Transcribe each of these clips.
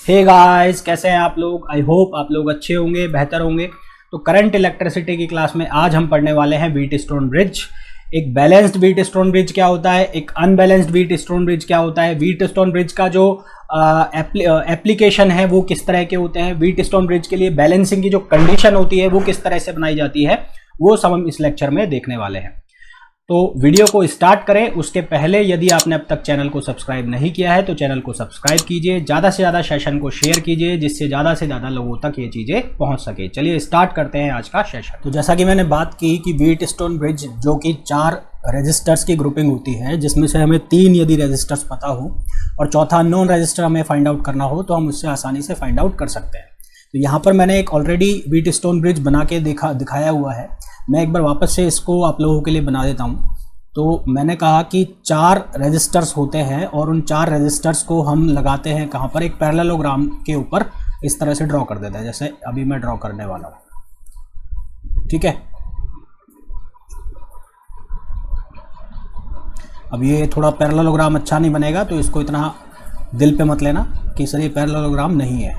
Hey guys, कैसे हैं आप लोग। आई होप आप लोग अच्छे होंगे, बेहतर होंगे। तो करंट इलेक्ट्रिसिटी की क्लास में आज हम पढ़ने वाले हैं व्हीटस्टोन ब्रिज। एक बैलेंस्ड व्हीटस्टोन ब्रिज क्या होता है, एक अनबैलेंस्ड व्हीटस्टोन ब्रिज क्या होता है, व्हीटस्टोन ब्रिज का जो एप्लीकेशन है वो किस तरह के होते हैं, व्हीटस्टोन ब्रिज के लिए बैलेंसिंग की जो कंडीशन होती है वो किस तरह से बनाई जाती है, वो सब हम इस लेक्चर में देखने वाले हैं। तो वीडियो को स्टार्ट करें उसके पहले यदि आपने अब तक चैनल को सब्सक्राइब नहीं किया है तो चैनल को सब्सक्राइब कीजिए, ज़्यादा से ज़्यादा सेशन को शेयर कीजिए जिससे ज़्यादा से ज़्यादा लोगों तक ये चीज़ें पहुंच सके। चलिए स्टार्ट करते हैं आज का सेशन। तो जैसा कि मैंने बात की कि व्हीटस्टोन ब्रिज जो कि 4 रजिस्टर्स की ग्रुपिंग होती है, जिसमें से हमें 3 यदि रजिस्टर्स पता हो और चौथा नॉन रजिस्टर हमें फाइंड आउट करना हो तो हम उससे आसानी से फाइंड आउट कर सकते हैं। तो यहाँ पर मैंने एक ऑलरेडी व्हीटस्टोन ब्रिज बना के दिखाया हुआ है। मैं एक बार वापस से इसको आप लोगों के लिए बना देता हूँ। तो मैंने कहा कि 4 रजिस्टर्स होते हैं और उन 4 रजिस्टर्स को हम लगाते हैं कहाँ पर, एक पैरेललोग्राम के ऊपर इस तरह से ड्रॉ कर देते हैं, जैसे अभी मैं ड्रॉ करने वाला हूँ। ठीक है, अब ये थोड़ा पैरेललोग्राम अच्छा नहीं बनेगा तो इसको इतना दिल पे मत लेना कि सर ये पैरेललोग्राम नहीं है,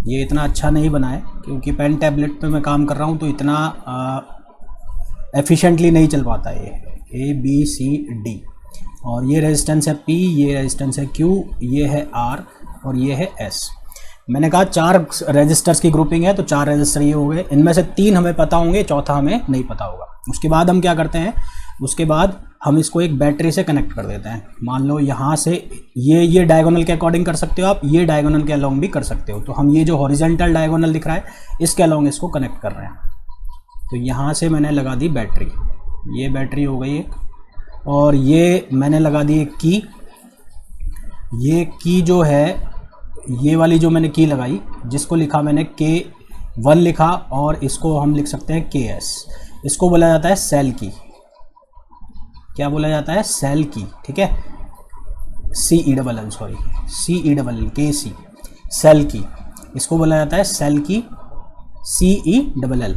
ये इतना अच्छा नहीं बना है क्योंकि पेन टैबलेट पे मैं काम कर रहा हूँ तो इतना एफिशिएंटली नहीं चल पाता है। ये ABCD और ये रेजिस्टेंस है P, ये रेजिस्टेंस है Q, ये है R और ये है S। मैंने कहा 4 रजिस्टर्स की ग्रुपिंग है तो 4 रजिस्टर ये हो गए। इनमें से 3 हमें पता होंगे, चौथा हमें नहीं पता होगा। उसके बाद हम क्या करते हैं, उसके बाद हम इसको एक बैटरी से कनेक्ट कर देते हैं। मान लो यहाँ से ये डायगोनल के अकॉर्डिंग कर सकते हो आप, ये डायगोनल के अलोंग भी कर सकते हो। तो हम ये जो हॉरिजॉन्टल डायगोनल दिख रहा है इसके अलोंग इसको कनेक्ट कर रहे हैं। तो यहाँ से मैंने लगा दी बैटरी, ये बैटरी हो गई एक, और ये मैंने लगा दी एक की। ये की जो है, ये वाली जो मैंने की लगाई, जिसको लिखा मैंने K1 लिखा और इसको हम लिख सकते हैं KS। इसको बोला जाता है सेल की। क्या बोला जाता है? सेल की। ठीक है, CELL, sorry CELL KC, cell key. इसको बोला जाता है सेल की, CELL।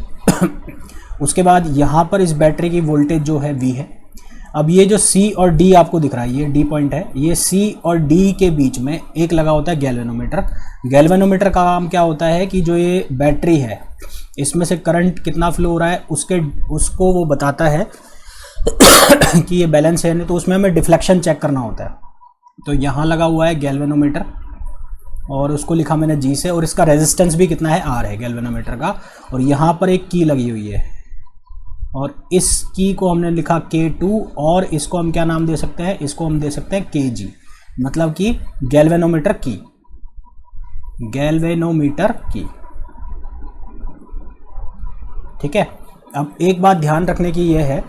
उसके बाद यहाँ पर इस बैटरी की वोल्टेज जो है V है। अब ये जो C और D आपको दिख रहा है, ये D पॉइंट है, ये C और D के बीच में एक लगा होता है गैल्वेनोमीटर। गैल्वेनोमीटर का काम क्या होता है कि जो ये बैटरी है इसमें से करंट कितना फ्लो हो रहा है उसको वो बताता है कि ये बैलेंस है नहीं, तो उसमें हमें डिफ्लेक्शन चेक करना होता है। तो यहाँ लगा हुआ है गैल्वेनोमीटर और उसको लिखा मैंने G से, और इसका रेजिस्टेंस भी कितना है, R है गैल्वेनोमीटर का। और यहाँ पर एक की लगी हुई है और इस की को हमने लिखा K2 और इसको हम क्या नाम दे सकते हैं, इसको हम दे सकते हैं KG, मतलब कि गैल्वेनोमीटर की। गैल्वेनोमीटर की। ठीक है, अब एक बात ध्यान रखने की यह है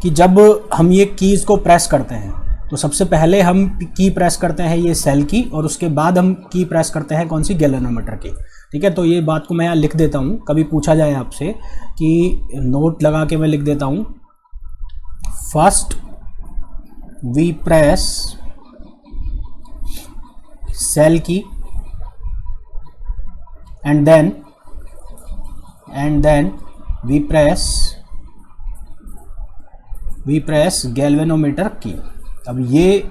कि जब हम ये कीज को प्रेस करते हैं तो सबसे पहले हम की प्रेस करते हैं ये सेल की, और उसके बाद हम की प्रेस करते हैं कौन सी, गैल्वेनोमीटर की। ठीक है, तो ये बात को मैं यहाँ लिख देता हूँ, कभी पूछा जाए आपसे कि नोट लगा के मैं लिख देता हूँ, first we press cell key and then we press galvanometer key. अब ये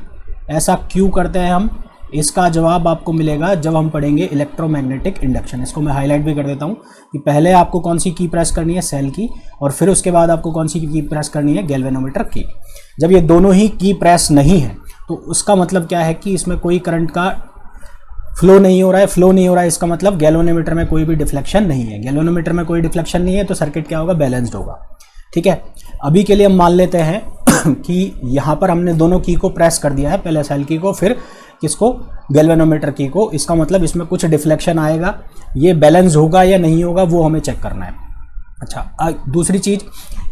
ऐसा क्यों करते हैं हम, इसका जवाब आपको मिलेगा जब हम पढ़ेंगे इलेक्ट्रोमैग्नेटिक इंडक्शन। इसको मैं हाईलाइट भी कर देता हूँ कि पहले आपको कौन सी की प्रेस करनी है, सेल की, और फिर उसके बाद आपको कौन सी की प्रेस करनी है, गैल्वेनोमीटर की। जब ये दोनों ही की प्रेस नहीं है तो उसका मतलब क्या है कि इसमें कोई करंट का फ्लो नहीं हो रहा है, इसका मतलब गैल्वेनोमीटर में कोई भी डिफ्लेक्शन नहीं है। गैल्वेनोमीटर में कोई डिफ्लेक्शन नहीं है तो सर्किट क्या होगा, बैलेंस्ड होगा। ठीक है, अभी के लिए हम मान लेते हैं कि यहाँ पर हमने दोनों की को प्रेस कर दिया है, पहले सेल की को फिर किसको, गैल्वेनोमीटर की को। इसका मतलब इसमें कुछ डिफ्लेक्शन आएगा, ये बैलेंस होगा या नहीं होगा वो हमें चेक करना है। अच्छा, दूसरी चीज़,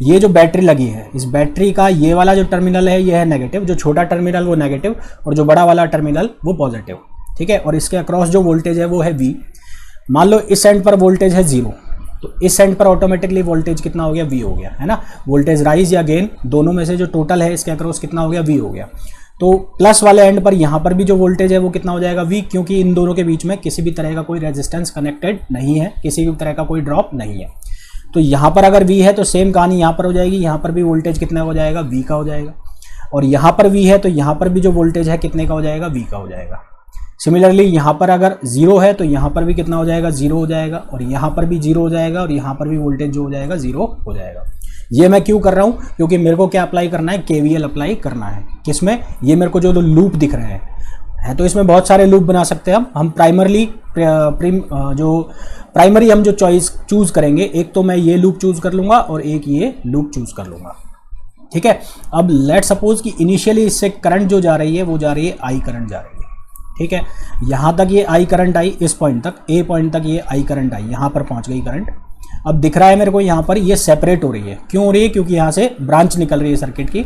ये जो बैटरी लगी है, इस बैटरी का ये वाला जो टर्मिनल है ये है नेगेटिव, जो छोटा टर्मिनल वो नेगेटिव और जो बड़ा वाला टर्मिनल वो पॉजिटिव। ठीक है, और इसके अक्रॉस जो वोल्टेज है वो है V। मान लो इस एंड पर वोल्टेज है 0, तो इस एंड पर ऑटोमेटिकली वोल्टेज कितना हो गया, V हो गया, है ना। वोल्टेज राइज या गेन दोनों में से जो टोटल है इसके अक्रॉस कितना हो गया, V हो गया। तो प्लस वाले एंड पर यहाँ पर भी जो वोल्टेज है वो कितना हो जाएगा, V, क्योंकि इन दोनों के बीच में किसी भी तरह का कोई रेजिस्टेंस कनेक्टेड नहीं है, किसी भी तरह का कोई ड्रॉप नहीं है। तो यहाँ पर अगर V है तो सेम कहानी यहाँ पर हो जाएगी, यहाँ पर भी वोल्टेज कितना हो जाएगा, V का हो जाएगा। और यहाँ पर V है तो यहाँ पर भी जो वोल्टेज है कितने का हो जाएगा, V का हो जाएगा। सिमिलरली यहाँ पर अगर 0 है तो यहाँ पर भी कितना हो जाएगा, 0 हो जाएगा, और यहाँ पर भी 0 हो जाएगा, और यहाँ पर भी वोल्टेज जो हो जाएगा 0 हो जाएगा। ये मैं क्यों कर रहा हूँ, क्योंकि मेरे को क्या अप्लाई करना है, KVL अप्लाई करना है। किसमें, ये मेरे को जो लूप दिख रहे हैं तो इसमें बहुत सारे लूप बना सकते हैं हम प्राइमरी हम जो चॉइस चूज करेंगे, एक तो मैं ये लूप चूज कर लूंगा और एक ये लूप चूज कर लूंगा, ठीक है। अब लेट सपोज कि इनिशियली इससे करंट जो जा रही है वो जा रही है I करंट जा रही है, ठीक है। यहाँ तक ये I करंट आई, इस पॉइंट तक A पॉइंट तक ये I करंट आई, यहाँ पर पहुँच गई करंट। अब दिख रहा है मेरे को यहाँ पर ये सेपरेट हो रही है, क्यों हो रही है, क्योंकि यहाँ से ब्रांच निकल रही है सर्किट की।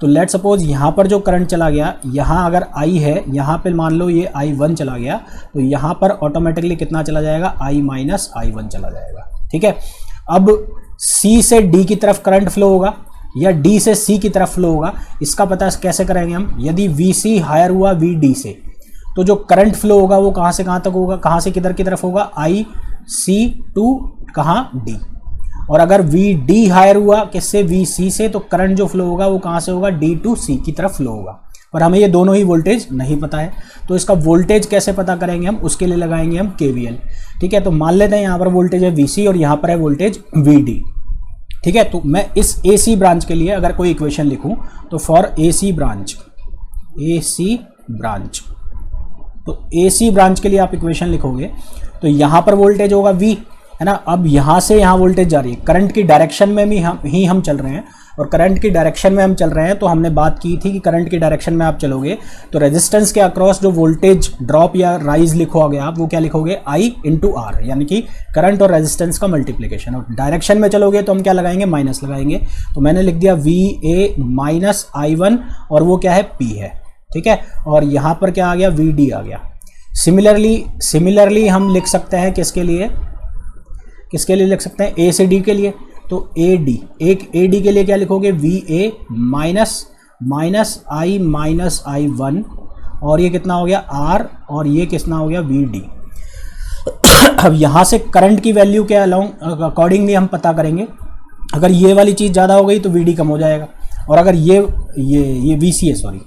तो लेट सपोज यहाँ पर जो करंट चला गया, यहाँ अगर I है, यहाँ पे मान लो ये I1 चला गया, तो यहाँ पर ऑटोमेटिकली कितना चला जाएगा, I माइनस I1 चला जाएगा, ठीक है। अब C से D की तरफ करंट फ्लो होगा या D से C की तरफ फ्लो होगा, इसका पता कैसे करेंगे हम। यदि VC हायर हुआ VD से, तो जो करंट फ्लो होगा वो कहाँ से कहाँ तक होगा, कहाँ से किधर की तरफ होगा, IC टू कहाँ D। और अगर VD हायर हुआ किससे, VC से, तो करंट जो फ्लो होगा वो कहाँ से होगा, D टू C की तरफ फ्लो होगा। पर हमें ये दोनों ही वोल्टेज नहीं पता है, तो इसका वोल्टेज कैसे पता करेंगे हम, उसके लिए लगाएंगे हम KVL, ठीक है। तो मान लेते हैं यहाँ पर वोल्टेज है VC और यहाँ पर है वोल्टेज VD, ठीक है। तो मैं इस AC ब्रांच के लिए अगर कोई इक्वेशन लिखूं तो फॉर AC ब्रांच, तो AC ब्रांच के लिए आप इक्वेशन लिखोगे तो यहाँ पर वोल्टेज होगा V, है ना। अब यहाँ से यहाँ वोल्टेज जा रही है, करंट की डायरेक्शन में भी हम चल रहे हैं, और करंट की डायरेक्शन में हम चल रहे हैं तो हमने बात की थी कि करंट की डायरेक्शन में आप चलोगे तो रेजिस्टेंस के अक्रॉस जो वोल्टेज ड्रॉप या राइज लिखोगे आप, वो क्या लिखोगे, I इंटू R, यानी कि करंट और रेजिस्टेंस का मल्टीप्लिकेशन। और डायरेक्शन में चलोगे तो हम क्या लगाएंगे, माइनस लगाएंगे। तो मैंने लिख दिया VA माइनस I1, और वो क्या है, P है, ठीक है। और यहाँ पर क्या आ गया, VD आ गया। सिमिलरली हम लिख सकते हैं किसके लिए लिख सकते हैं, A से D के लिए। तो AD के लिए क्या लिखोगे, VA minus I minus I1, और ये कितना हो गया R, और ये कितना हो गया VD। अब यहाँ से करंट की वैल्यू के अकॉर्डिंगली हम पता करेंगे। अगर ये वाली चीज़ ज़्यादा हो गई तो VD कम हो जाएगा, और अगर ये VC है, सॉरी,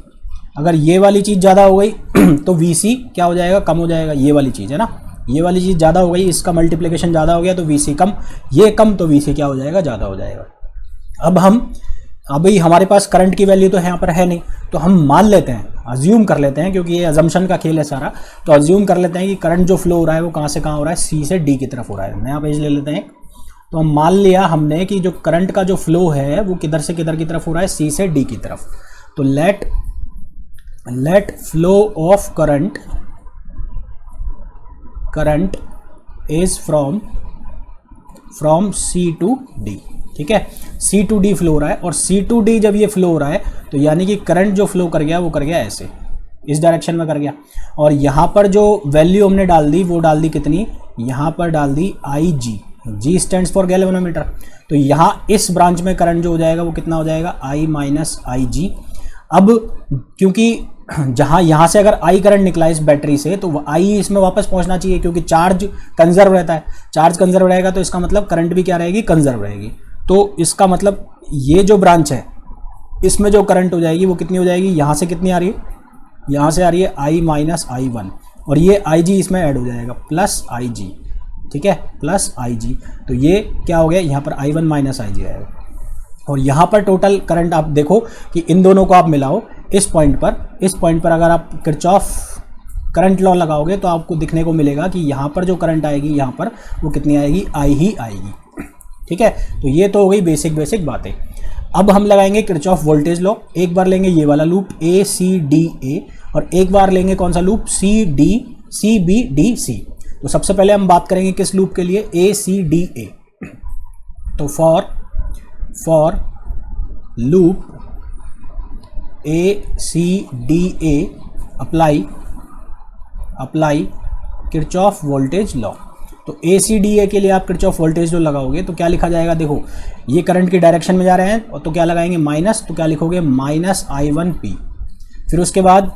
अगर ये वाली चीज़ ज़्यादा हो गई तो VC क्या हो जाएगा, कम हो जाएगा। ये वाली चीज़ है ना, ये वाली चीज़ ज़्यादा हो गई, इसका मल्टीप्लिकेशन ज़्यादा हो गया तो VC कम, ये कम तो VC क्या हो जाएगा, ज़्यादा हो जाएगा। अब अभी हमारे पास करंट की वैल्यू तो यहाँ पर है नहीं, तो हम मान लेते हैं, अज्यूम कर लेते हैं, क्योंकि ये अजम्पशन का खेल है सारा, तो अज्यूम कर लेते हैं कि करंट जो फ्लो हो रहा है वो कहाँ से कहाँ हो रहा है, C से D की तरफ हो रहा है। नया पेज ले लेते हैं। तो हम मान लिया हमने कि जो करंट का जो फ्लो है वो किधर से किधर की तरफ हो रहा है, C से D की तरफ। तो let flow of current is from C to D, ठीक है। C टू D फ्लो हो रहा है, और C टू D जब ये फ्लो हो रहा है तो यानी कि करंट जो फ्लो कर गया वो कर गया ऐसे, इस डायरेक्शन में कर गया। और यहाँ पर जो वैल्यू हमने डाल दी वो डाल दी कितनी, यहाँ पर डाल दी IG, G stands for galvanometer. तो यहाँ इस ब्रांच में करंट जो हो जाएगा वो कितना हो जाएगा, I माइनस IG। अब क्योंकि जहाँ यहाँ से अगर I करंट निकला इस बैटरी से तो I इसमें वापस पहुँचना चाहिए, क्योंकि चार्ज कंजर्व रहता है, चार्ज कंजर्व रहेगा तो इसका मतलब करंट भी क्या रहेगी, कंजर्व रहेगी। तो इसका मतलब ये जो ब्रांच है इसमें जो करंट हो जाएगी वो कितनी हो जाएगी, यहाँ से कितनी आ रही है, यहाँ से आ रही है I माइनस I1, और ये IG इसमें ऐड हो जाएगा प्लस IG, ठीक है, प्लस IG। तो ये क्या हो गया, यहाँ पर I1 माइनस IG आएगा। और यहाँ पर टोटल करंट आप देखो कि इन दोनों को आप मिलाओ, इस पॉइंट पर अगर आप किरचॉफ करंट लॉ लगाओगे तो आपको दिखने को मिलेगा कि यहाँ पर जो करंट आएगी यहाँ पर वो कितनी आएगी, I ही आएगी, ठीक है। तो ये तो हो गई बेसिक बातें। अब हम लगाएंगे किरचॉफ वोल्टेज लॉ। एक बार लेंगे ये वाला लूप ACDA, और एक बार लेंगे कौन सा लूप, CBDC। तो सबसे पहले हम बात करेंगे किस लूप के लिए, ACDA। तो for loop ACDA apply Kirchhoff voltage law. तो ACDA के लिए आप किरचॉफ वोल्टेज लॉ लगाओगे तो क्या लिखा जाएगा, देखो ये करंट की डायरेक्शन में जा रहे हैं, और तो क्या लगाएंगे, माइनस, तो क्या लिखोगे, माइनस I1P। फिर उसके बाद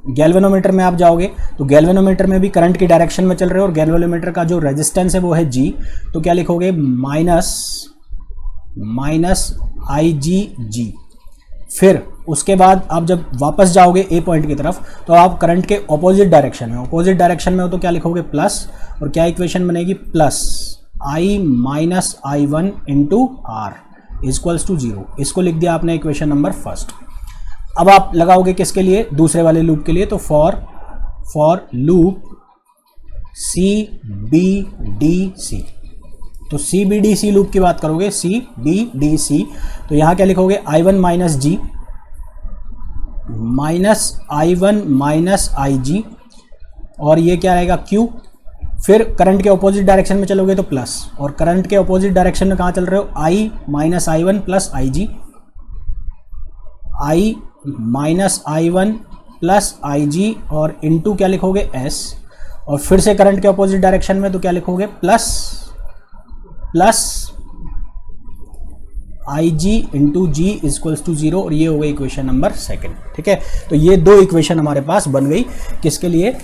गैल्वेनोमीटर में आप जाओगे तो गैल्वेनोमीटर में भी करंट की डायरेक्शन में चल रहे हो, और गैल्वेनोमीटर का जो रेजिस्टेंस है वो है G, तो क्या लिखोगे, माइनस IGG। फिर उसके बाद आप जब वापस जाओगे ए पॉइंट की तरफ तो आप करंट के ऑपोजिट डायरेक्शन में हो तो क्या लिखोगे प्लस, और क्या इक्वेशन बनेगी plus I minus I one into R equals to 0। इसको लिख दिया आपने इक्वेशन नंबर फर्स्ट। अब आप लगाओगे किसके लिए, दूसरे वाले लूप के लिए, तो फॉर लूप CBDC। तो CBDC लूप की बात करोगे, CBDC, तो यहां क्या लिखोगे I1 माइनस जी माइनस I1 माइनस IG, और ये क्या रहेगा Q। फिर करंट के ऑपोजिट डायरेक्शन में चलोगे तो प्लस, और करंट के ऑपोजिट डायरेक्शन में कहाँ चल रहे हो, I minus I1 plus IG, I minus I1 plus IG, और इनटू क्या लिखोगे S, और फिर से करंट के ऑपोजिट डायरेक्शन में तो क्या लिखोगे plus IG into G equals to 0, और ये हो गई इक्वेशन नंबर सेकंड। ठीक है, तो ये दो इक्वेशन हमारे पास बन गई किसके लिए,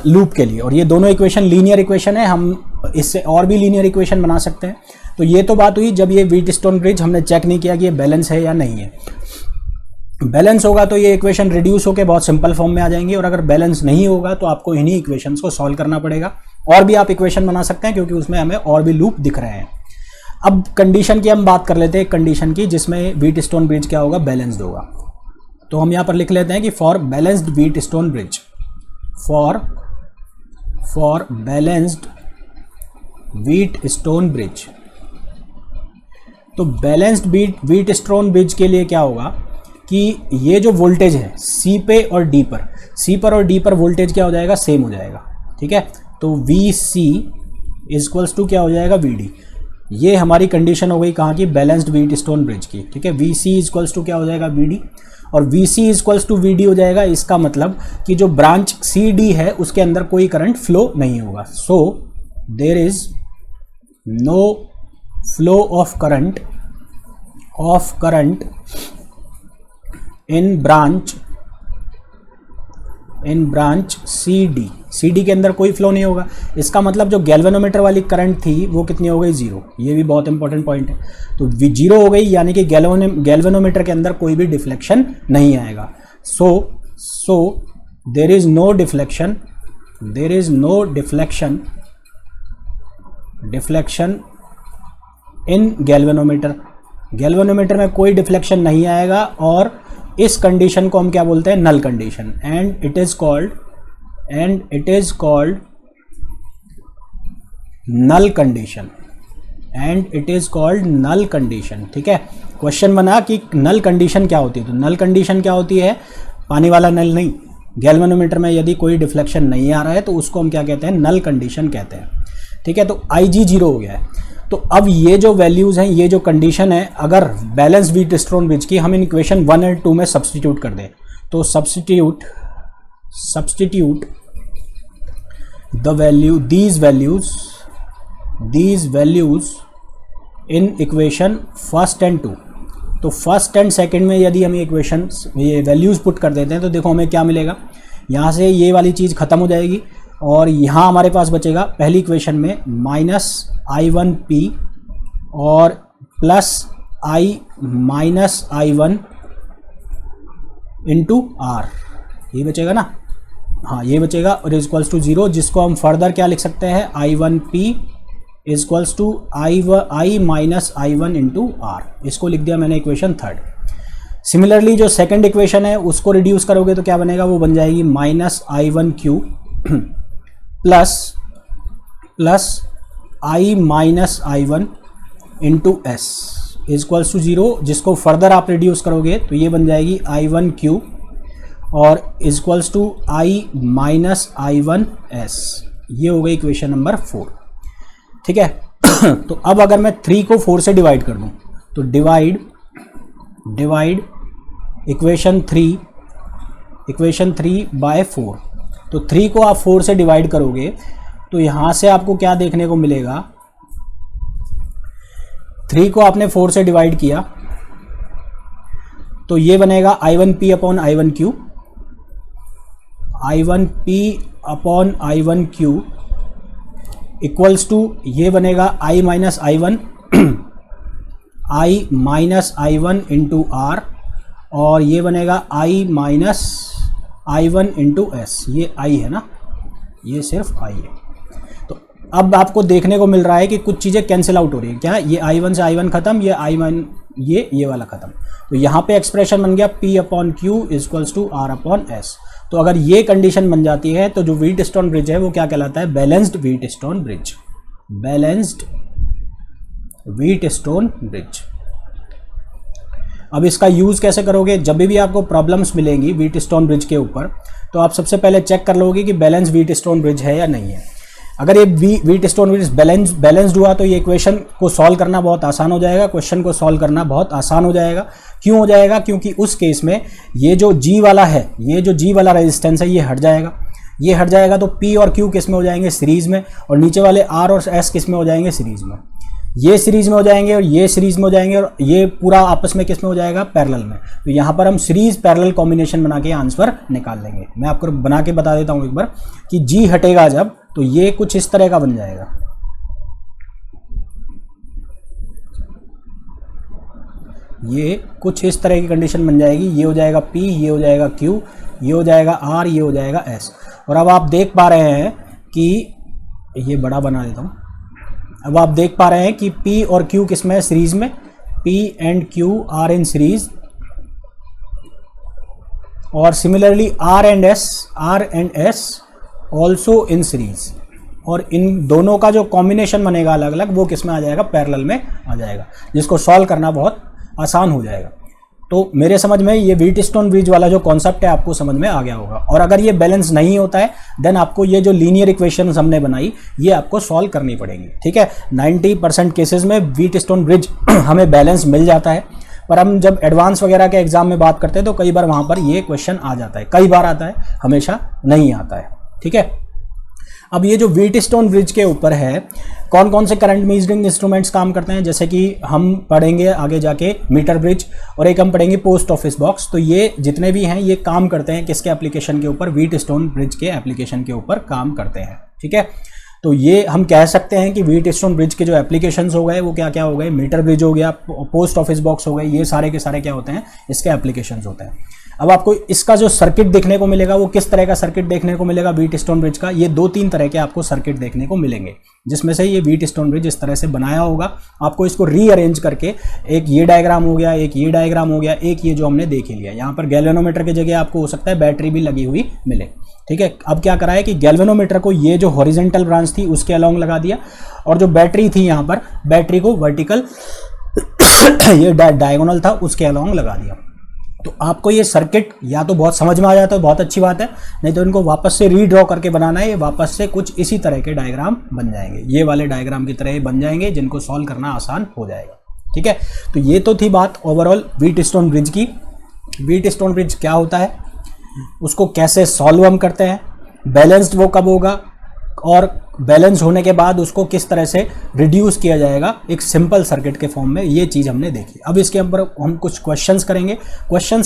लूप के लिए, और ये दोनों इक्वेशन लीनियर इक्वेशन है। हम इससे और भी लीनियर इक्वेशन बना सकते हैं। तो ये तो बात हुई जब ये व्हीटस्टोन ब्रिज हमने चेक नहीं किया कि ये बैलेंस है या नहीं है। बैलेंस होगा तो ये इक्वेशन रिड्यूस होकर बहुत सिंपल फॉर्म में आ जाएंगे, और अगर बैलेंस नहीं होगा तो आपको इन्हीं इक्वेशंस को सॉल्व करना पड़ेगा। और भी आप इक्वेशन बना सकते हैं क्योंकि उसमें हमें और भी लूप दिख रहे हैं। अब कंडीशन की हम बात कर लेते हैं, कंडीशन की जिसमें व्हीटस्टोन ब्रिज क्या होगा, बैलेंस्ड होगा। तो हम यहाँ पर लिख लेते हैं कि for balanced Wheatstone bridge, for balanced Wheatstone bridge. तो बैलेंस्ड व्हीटस्टोन ब्रिज के लिए क्या होगा कि ये जो वोल्टेज है सी पे और डी पर, सी पर और डी पर वोल्टेज क्या हो जाएगा, सेम हो जाएगा। ठीक है, तो VC इजक्वल्स टू क्या हो जाएगा, VD। ये हमारी कंडीशन हो गई कहाँ की, बैलेंस्ड व्हीटस्टोन ब्रिज की। ठीक है, VC इजक्वल्स टू क्या हो जाएगा, VD, और VC इजक्वल्स टू VD हो जाएगा। इसका मतलब कि जो ब्रांच CD है उसके अंदर कोई करंट फ्लो नहीं होगा। So there is no flow of current in branch CD के अंदर कोई फ्लो नहीं होगा। इसका मतलब जो गैल्वेनोमीटर वाली करंट थी वो कितनी हो गई, 0। ये भी बहुत इंपॉर्टेंट पॉइंट है। तो 0 हो गई, यानी कि गैल्वेनोमीटर के अंदर कोई भी डिफ्लेक्शन नहीं आएगा। So there is no deflection in galvanometer में कोई डिफ्लेक्शन नहीं आएगा, और इस कंडीशन को हम क्या बोलते हैं, null condition, and it is called null condition. ठीक है, क्वेश्चन बना कि नल कंडीशन क्या होती है, तो नल कंडीशन क्या होती है, पानी वाला नल नहीं, गैल्वेनोमीटर में यदि कोई डिफ्लेक्शन नहीं आ रहा है तो उसको हम क्या कहते हैं, नल कंडीशन कहते हैं। ठीक है, तो IG 0 हो गया है। तो अब ये जो वैल्यूज़ हैं, ये जो कंडीशन है, अगर बैलेंस व्हीटस्टोन ब्रिज की हम इन इक्वेशन 1 और 2 में सब्सटीट्यूट कर दें, तो substitute the value these values in equation first and 2। तो फर्स्ट एंड सेकंड में यदि हम ये वैल्यूज़ पुट कर देते हैं तो देखो हमें क्या मिलेगा, यहाँ से ये वाली चीज़ ख़त्म हो जाएगी, और यहाँ हमारे पास बचेगा पहली इक्वेशन में माइनस I1P और plus I minus I1 into R, ये बचेगा ना, हाँ ये बचेगा, और इजक्वल्स टू 0, जिसको हम फर्दर क्या लिख सकते हैं, I1P equals to I minus I1 into R। इसको लिख दिया मैंने इक्वेशन 3। सिमिलरली जो सेकंड इक्वेशन है उसको रिड्यूस करोगे तो क्या बनेगा, वो बन जाएगी minus I1Q plus I minus I1 into S equals to 0, जिसको फर्दर आप रिड्यूस करोगे तो ये बन जाएगी I1Q और equals to I minus I1S। ये हो गई इक्वेशन नंबर 4। ठीक है, तो अब अगर मैं 3 को 4 से डिवाइड कर दूं, तो डिवाइड इक्वेशन 3 बाय 4। तो 3 को आप 4 से डिवाइड करोगे तो यहाँ से आपको क्या देखने को मिलेगा, 3 को आपने 4 से डिवाइड किया तो ये बनेगा I1P upon I1Q, I1P upon I1Q equals to ये बनेगा I minus I1 I minus I1 into R, और ये बनेगा I minus I1 into S, ये I है ना, ये सिर्फ I है। तो अब आपको देखने को मिल रहा है कि कुछ चीज़ें कैंसिल आउट हो रही है। क्या, ये I1 से I1 खत्म, ये I1, ये वाला खत्म। तो यहाँ पे एक्सप्रेशन बन गया P upon Q equals to R upon S. तो अगर ये कंडीशन बन जाती है तो जो व्हीटस्टोन ब्रिज है वो क्या कहलाता है, balanced Wheatstone bridge, balanced Wheatstone bridge. अब इसका यूज़ कैसे करोगे, जब भी आपको प्रॉब्लम्स मिलेंगी व्हीटस्टोन ब्रिज के ऊपर, तो आप सबसे पहले चेक कर लोगे कि बैलेंस व्हीटस्टोन ब्रिज है या नहीं है। अगर ये व्हीटस्टोन ब्रिज बैलेंस्ड हुआ तो ये इक्वेशन को सॉल्व करना बहुत आसान हो जाएगा, क्वेश्चन को सॉल्व करना बहुत आसान हो जाएगा। क्यों हो जाएगा, क्योंकि उस केस में ये जो G वाला है, ये जो G वाला रेजिस्टेंस है ये हट जाएगा, ये हट जाएगा। तो P और Q किस में हो जाएंगे, सीरीज़ में, और नीचे वाले R और S किस में हो जाएंगे, सीरीज़ में। ये सीरीज़ में हो जाएंगे और ये सीरीज़ में हो जाएंगे, और ये पूरा आपस में किस में हो जाएगा, पैरेलल में। तो यहाँ पर हम सीरीज़ पैरेलल कॉम्बिनेशन बना के आंसर निकाल लेंगे। मैं आपको बना के बता देता हूँ एक बार कि G हटेगा जब, तो ये कुछ इस तरह का बन जाएगा। ये कुछ इस तरह की कंडीशन बन जाएगी। ये हो जाएगा P, ये हो जाएगा Q, ये हो जाएगा R, ये हो जाएगा S। और अब आप देख पा रहे हैं कि ये बड़ा बना देता हूँ। अब आप देख पा रहे हैं कि P और Q किस में है, सीरीज में। P and Q are in series, और similarly R and S also in series. और इन दोनों का जो कॉम्बिनेशन बनेगा अलग अलग, वो किस में आ जाएगा, पैरेलल में आ जाएगा, जिसको सॉल्व करना बहुत आसान हो जाएगा। तो मेरे समझ में ये व्हीटस्टोन ब्रिज वाला जो कॉन्सेप्ट है आपको समझ में आ गया होगा। और अगर ये बैलेंस नहीं होता है देन आपको ये जो लीनियर इक्वेशंस हमने बनाई ये आपको सॉल्व करनी पड़ेगी, ठीक है। 90% केसेस में व्हीटस्टोन ब्रिज हमें बैलेंस मिल जाता है, पर हम जब एडवांस वगैरह के एग्जाम में बात करते हैं तो कई बार वहाँ पर ये क्वेश्चन आ जाता है, कई बार आता है, हमेशा नहीं आता है, ठीक है। अब ये जो व्हीटस्टोन ब्रिज के ऊपर है, कौन कौन से करंट मेजरिंग इंस्ट्रूमेंट्स काम करते हैं, जैसे कि हम पढ़ेंगे आगे जाके मीटर ब्रिज, और एक हम पढ़ेंगे पोस्ट ऑफिस बॉक्स। तो ये जितने भी हैं ये काम करते हैं किसके एप्लीकेशन के ऊपर, व्हीटस्टोन ब्रिज के एप्लीकेशन के ऊपर काम करते हैं, ठीक है। तो ये हम कह सकते हैं कि व्हीटस्टोन ब्रिज के जो एप्लीकेशंस हो गए वो क्या क्या हो गए, मीटर ब्रिज हो गया, पोस्ट ऑफिस बॉक्स हो गए, ये सारे के सारे क्या होते हैं, इसके एप्लीकेशंस होते हैं। अब आपको इसका जो सर्किट देखने को मिलेगा वो किस तरह का सर्किट देखने को मिलेगा व्हीटस्टोन ब्रिज का, ये 2-3 तरह के आपको सर्किट देखने को मिलेंगे, जिसमें से ये व्हीटस्टोन ब्रिज इस तरह से बनाया होगा। आपको इसको रीअरेंज करके, एक ये डायग्राम हो गया, एक ये डायग्राम हो गया, एक ये जो हमने देख लिया, यहाँ पर गैल्वेनोमीटर की जगह आपको हो सकता है बैटरी भी लगी हुई मिले, ठीक है। अब क्या करा है कि गैल्वेनोमीटर को ये जो हॉरिजॉन्टल ब्रांच थी उसके अलोंग लगा दिया, और जो बैटरी थी यहाँ पर, बैटरी को वर्टिकल ये डायगोनल था उसके अलोंग लगा दिया। तो आपको ये सर्किट या तो बहुत समझ में आ जाता है, बहुत अच्छी बात है, नहीं तो इनको वापस से रीड्रॉ करके बनाना है। ये वापस से कुछ इसी तरह के डायग्राम बन जाएंगे, ये वाले डायग्राम की तरह बन जाएंगे, जिनको सॉल्व करना आसान हो जाएगा, ठीक है। तो ये तो थी बात ओवरऑल व्हीटस्टोन ब्रिज की। व्हीटस्टोन ब्रिज क्या होता है, उसको कैसे सॉल्व हम करते हैं, बैलेंस्ड वो कब होगा, और बैलेंस होने के बाद उसको किस तरह से रिड्यूस किया जाएगा एक सिंपल सर्किट के फॉर्म में, ये चीज़ हमने देखी। अब इसके ऊपर हम कुछ क्वेश्चंस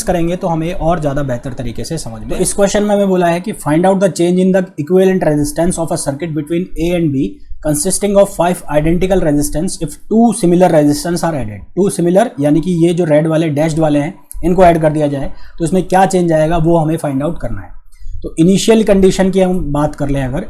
करेंगे तो हमें और ज़्यादा बेहतर तरीके से समझ में। तो इस क्वेश्चन में हमें बोला है कि find out the change in the equivalent resistance of a circuit between A and B consisting of 5 identical resistance if 2 similar resistance are added. 2 similar यानी कि ये जो रेड वाले डैश्ड वाले हैं इनको ऐड कर दिया जाए तो इसमें क्या चेंज आएगा वो हमें फाइंड आउट करना है। तो इनिशियल कंडीशन की हम बात कर लें अगर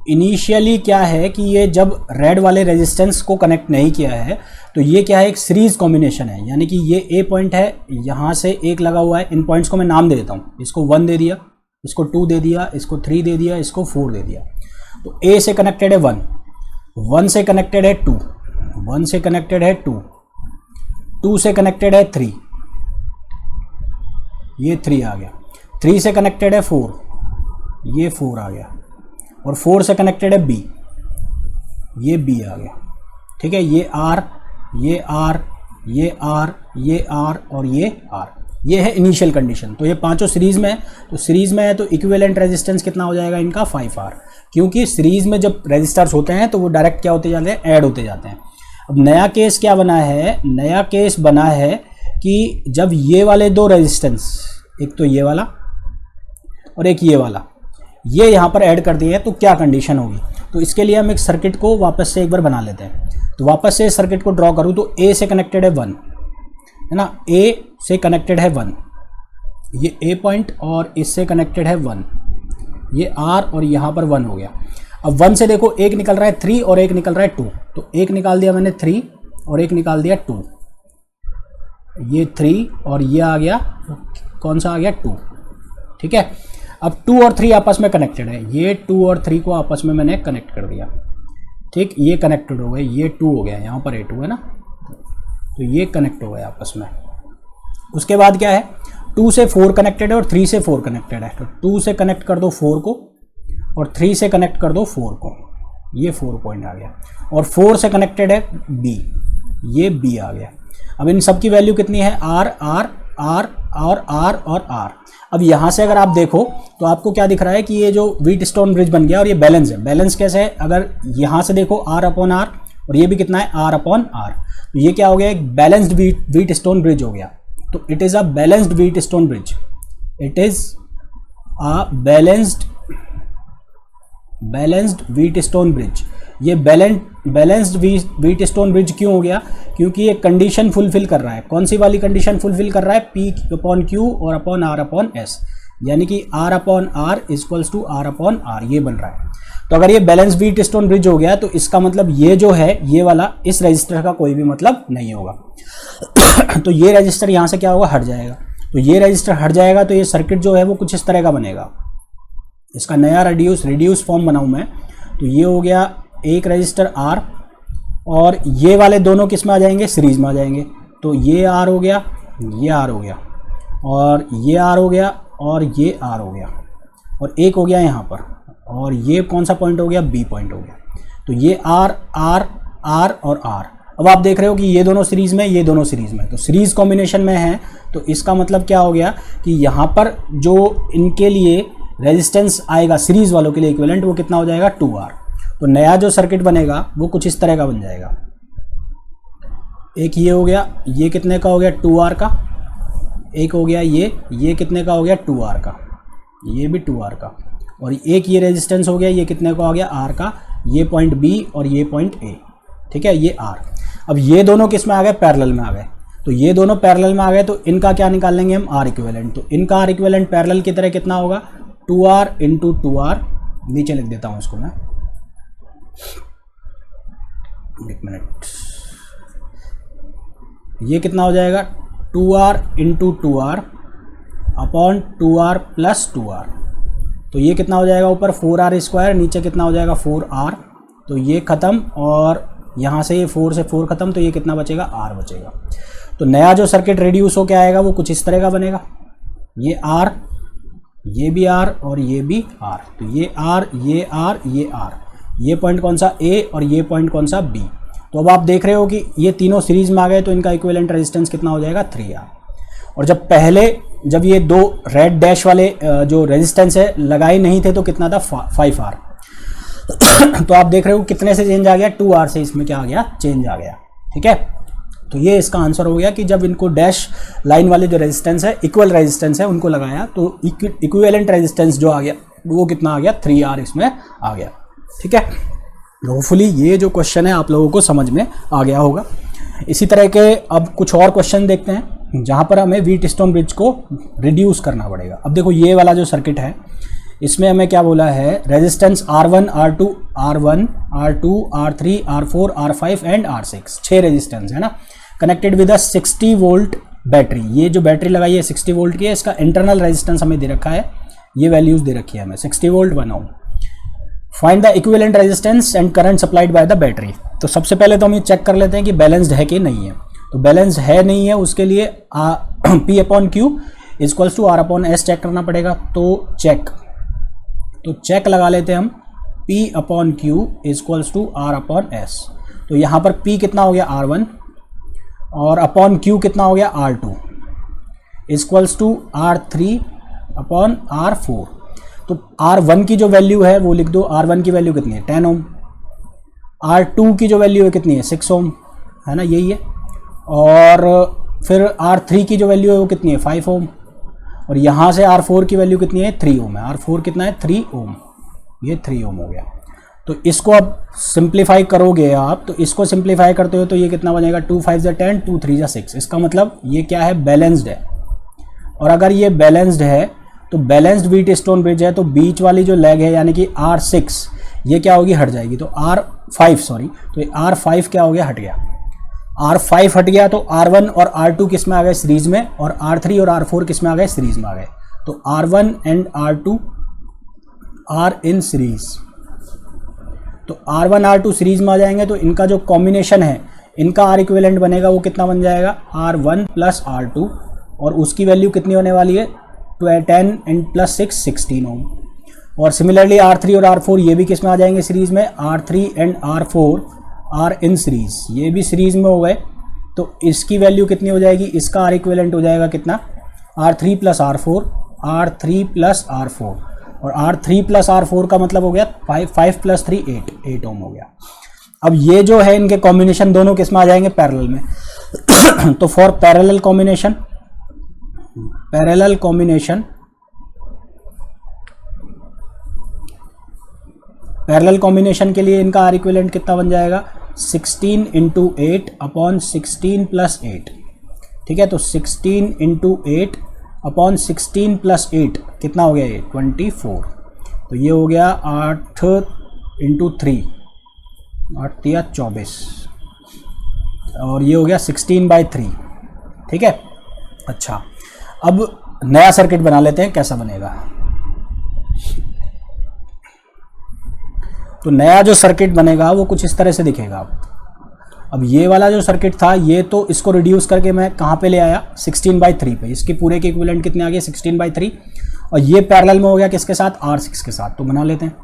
इनिशियली क्या है कि ये जब रेड वाले रेजिस्टेंस को कनेक्ट नहीं किया है तो ये क्या है, एक सीरीज कॉम्बिनेशन है, यानी कि ये ए पॉइंट है, यहाँ से एक लगा हुआ है, इन पॉइंट्स को मैं नाम दे देता हूँ, इसको 1 दे दिया, इसको 2 दे दिया, इसको 3 दे दिया, इसको 4 दे दिया। तो ए से कनेक्टेड है 1, 1 से कनेक्टेड है 2, 1 से कनेक्टेड है 2, 2 से कनेक्टेड है 3, ये 3 आ गया, 3 से कनेक्टेड है 4, ये 4 आ गया, और 4 से कनेक्टेड है बी, ये बी आ गया, ठीक है। ये आर, ये आर, ये आर, ये आर और ये आर, ये है इनिशियल कंडीशन। तो ये पांचों सीरीज में है, तो सीरीज में है तो इक्विवेलेंट रेजिस्टेंस कितना हो जाएगा इनका 5R, क्योंकि सीरीज में जब रेजिस्टर्स होते हैं तो वो डायरेक्ट क्या होते जाते हैं, ऐड होते जाते हैं। अब नया केस क्या बना है, नया केस बना है कि जब ये वाले 2 रेजिस्टेंस, एक तो ये वाला और एक ये वाला, ये यहाँ पर ऐड कर दिए हैं तो क्या कंडीशन होगी। तो इसके लिए हम एक सर्किट को वापस से एक बार बना लेते हैं। तो वापस से सर्किट को ड्रॉ करूँ तो ए से कनेक्टेड है 1, है ना, ए से कनेक्टेड है 1, ये ए पॉइंट और इससे कनेक्टेड है 1, ये आर और यहाँ पर 1 हो गया। अब 1 से देखो एक निकल रहा है 3 और एक निकल रहा है 2, तो एक निकाल दिया मैंने 3 और एक निकाल दिया 2, ये 3 और ये आ गया, कौन सा आ गया 2, ठीक है। अब 2 और 3 आपस में कनेक्टेड है, ये 2 और 3 को आपस में मैंने कनेक्ट कर दिया, ठीक, ये कनेक्टेड हो गए, ये 2 हो गया, यहाँ पर A2 है ना, तो ये कनेक्ट हो गए आपस में। उसके बाद क्या है, 2 से 4 कनेक्टेड है और 3 से 4 कनेक्टेड है, तो 2 से कनेक्ट कर दो 4 को और 3 से कनेक्ट कर दो 4 को, ये 4 पॉइंट आ गया, और 4 से कनेक्टेड है B, ये B आ गया। अब इन सब की वैल्यू कितनी है, R R R और R और R। अब यहाँ से अगर आप देखो तो आपको क्या दिख रहा है कि ये जो व्हीट स्टोन ब्रिज बन गया और ये बैलेंस है। बैलेंस कैसे है, अगर यहाँ से देखो R अपॉन R और ये भी कितना है R अपॉन R, तो ये क्या हो गया, एक बैलेंस्ड व्हीट स्टोन ब्रिज हो गया। तो it is a balanced wheat stone bridge, it is a balanced wheat stone bridge. ये बैलेंस्ड व्हीट स्टोन ब्रिज क्यों हो गया, क्योंकि ये कंडीशन फुलफिल कर रहा है। कौन सी वाली कंडीशन फुलफिल कर रहा है, P अपॉन Q और अपॉन R अपॉन S, यानी कि R upon R equals to R upon R, ये बन रहा है। तो अगर ये बैलेंस्ड व्हीट स्टोन ब्रिज हो गया तो इसका मतलब ये जो है, ये वाला इस रजिस्टर का कोई भी मतलब नहीं होगा। तो ये रजिस्टर यहाँ से क्या होगा, हट जाएगा। तो ये रजिस्टर हट जाएगा तो ये सर्किट जो है वो कुछ इस तरह का बनेगा। इसका नया रिड्यूस फॉर्म बनाऊँ मैं, तो ये हो गया एक रजिस्टर R और ये वाले दोनों किस में आ जाएंगे, सीरीज में आ जाएंगे। तो ये R हो गया, ये R हो गया और ये R हो गया और ये R हो गया और एक हो गया यहाँ पर, और ये कौन सा पॉइंट हो गया, B पॉइंट हो गया। तो ये R R R और R। अब आप देख रहे हो कि ये दोनों सीरीज में, ये दोनों सीरीज में, तो सीरीज कॉम्बिनेशन में है। तो इसका मतलब क्या हो गया कि यहाँ पर जो इनके लिए रेजिस्टेंस आएगा सीरीज वालों के लिए इक्विवेलेंट, वो कितना हो जाएगा, 2R। तो नया जो सर्किट बनेगा वो कुछ इस तरह का बन जाएगा। एक ये हो गया, ये कितने का हो गया, 2R का। एक हो गया ये कितने का हो गया, 2R का, ये भी 2R का। और एक ये रेजिस्टेंस हो गया, ये कितने का हो गया, R का। ये पॉइंट B और ये पॉइंट A, ठीक है, ये R। अब ये दोनों किस में आ गए, पैरेलल में आ गए। तो ये दोनों पैरेलल में आ गए तो इनका क्या निकाल लेंगे हम, R इक्विवेलेंट। तो इनका R इक्विवेलेंट पैरेलल की तरह कितना होगा, 2R इंटू 2R। नीचे लिख देता हूँ इसको मैं, एक मिनट। ये कितना हो जाएगा, 2R into 2R upon 2R plus 2R। तो ये कितना हो जाएगा, ऊपर 4R स्क्वायर, नीचे कितना हो जाएगा, 4R। तो ये ख़त्म और यहाँ से ये 4 से 4 ख़त्म, तो ये कितना बचेगा, R बचेगा। तो नया जो सर्किट रिड्यूस हो के आएगा वो कुछ इस तरह का बनेगा। ये R, ये भी R और ये भी R। तो ये R, ये R, ये R। ये पॉइंट कौन सा, A, और ये पॉइंट कौन सा, B। तो अब आप देख रहे हो कि ये तीनों सीरीज में आ गए तो इनका इक्विवेलेंट रेजिस्टेंस कितना हो जाएगा, 3R। और जब ये दो रेड डैश वाले जो रेजिस्टेंस है लगाए नहीं थे तो कितना था, 5R। तो आप देख रहे हो कितने से चेंज आ गया, 2R से इसमें क्या आ गया, चेंज आ गया, ठीक है। तो ये इसका आंसर हो गया कि जब इनको डैश लाइन वाले जो रेजिस्टेंस है, इक्वल रेजिस्टेंस है, उनको लगाया तो इक्विवेलेंट रेजिस्टेंस जो आ गया वो कितना आ गया, 3R इसमें आ गया, ठीक है। होपफुली ये जो क्वेश्चन है आप लोगों को समझ में आ गया होगा। इसी तरह के अब कुछ और क्वेश्चन देखते हैं जहाँ पर हमें व्हीट स्टोन ब्रिज को रिड्यूस करना पड़ेगा। अब देखो ये वाला जो सर्किट है इसमें हमें क्या बोला है, resistance R1 R2 R1 R2 R3 R4 R5 and R6, 6 resistance है ना, connected with a 60 volt battery. ये जो बैटरी लगाई है 60 वोल्ट की है, इसका इंटरनल रेजिस्टेंस हमें दे रखा है, ये वैल्यूज दे रखी है हमें, 60 volt 1 ohm. Find the equivalent resistance and current supplied by the battery. तो सबसे पहले तो हम ये चेक कर लेते हैं कि बैलेंस्ड है कि नहीं है। तो बैलेंस है नहीं है, उसके लिए P upon Q equals to R upon S check करना पड़ेगा। तो चेक लगा लेते हैं हम, P upon Q equals to R upon S। तो यहाँ पर P कितना हो गया, R1, और अपॉन Q कितना हो गया, R2 equals to R3 upon R4। तो R1 की जो वैल्यू है वो लिख दो, R1 की वैल्यू कितनी है, 10 ओम। R2 की जो वैल्यू है कितनी है, 6 ओम, है ना, यही है। और फिर R3 की जो वैल्यू है वो कितनी है, 5 ओम। और यहाँ से R4 की वैल्यू कितनी है, 3 ओम है। R4 कितना है, 3 ओम, ये 3 ओम हो गया। तो इसको अब सिंप्लीफाई करोगे आप, तो इसको सिंप्लीफाई करते हो तो ये कितना बनेगा, 2 5 जा 10, 2 3 जा 6। इसका मतलब ये क्या है, बैलेंस्ड है। और अगर ये बैलेंस्ड है तो बैलेंस्ड व्हीट स्टोन ब्रिज है, तो बीच वाली जो लेग है यानी कि R6 ये क्या होगी, हट जाएगी। तो R5 सॉरी, तो R5 क्या हो गया, हट गया। R5 हट गया तो R1 और R2 किस में आ गए, सीरीज में, और R3 और R4 किस में आ गए, सीरीज में आ गए। तो R1 and R2 are in series. तो R1 R2 सीरीज में आ जाएंगे तो इनका जो कॉम्बिनेशन है, इनका R इक्विवेलेंट बनेगा वो कितना बन जाएगा, R1 प्लस R2, और उसकी वैल्यू कितनी होने वाली है, 10 एंड प्लस 6 16 ओम। और सिमिलरली R3 और R4 ये भी किस में आ जाएंगे, सीरीज में, R3 and R4 are in series, ये भी सीरीज में हो गए। तो इसकी वैल्यू कितनी हो जाएगी, इसका R इक्विवेलेंट हो जाएगा कितना, R3 plus R4, R3 plus R4, और R3 प्लस R4 का मतलब हो गया 5 प्लस 3 8 ओम हो गया। अब ये जो है इनके कॉम्बिनेशन दोनों किस में आ जाएंगे, पैरेलल में। तो for parallel combination, parallel combination के लिए इनका R इक्विवेलेंट कितना बन जाएगा, 16 इंटू 8 अपॉन 16 प्लस 8। ठीक है, तो 16 इंटू 8 अपॉन 16 प्लस 8 कितना हो गया, ये 24। तो ये हो गया 8 इंटू 3, 8 या 24, और ये हो गया 16/3। ठीक है, अच्छा अब नया सर्किट बना लेते हैं, कैसा बनेगा। तो नया जो सर्किट बनेगा वो कुछ इस तरह से दिखेगा। अब ये वाला जो सर्किट था, ये तो इसको रिड्यूस करके मैं कहाँ पे ले आया, 16/3 पे। इसके पूरे के इक्विवेलेंट कितने आ गए, 16/3, और ये पैरेलल में हो गया किसके साथ, R6 के साथ। तो बना लेते हैं।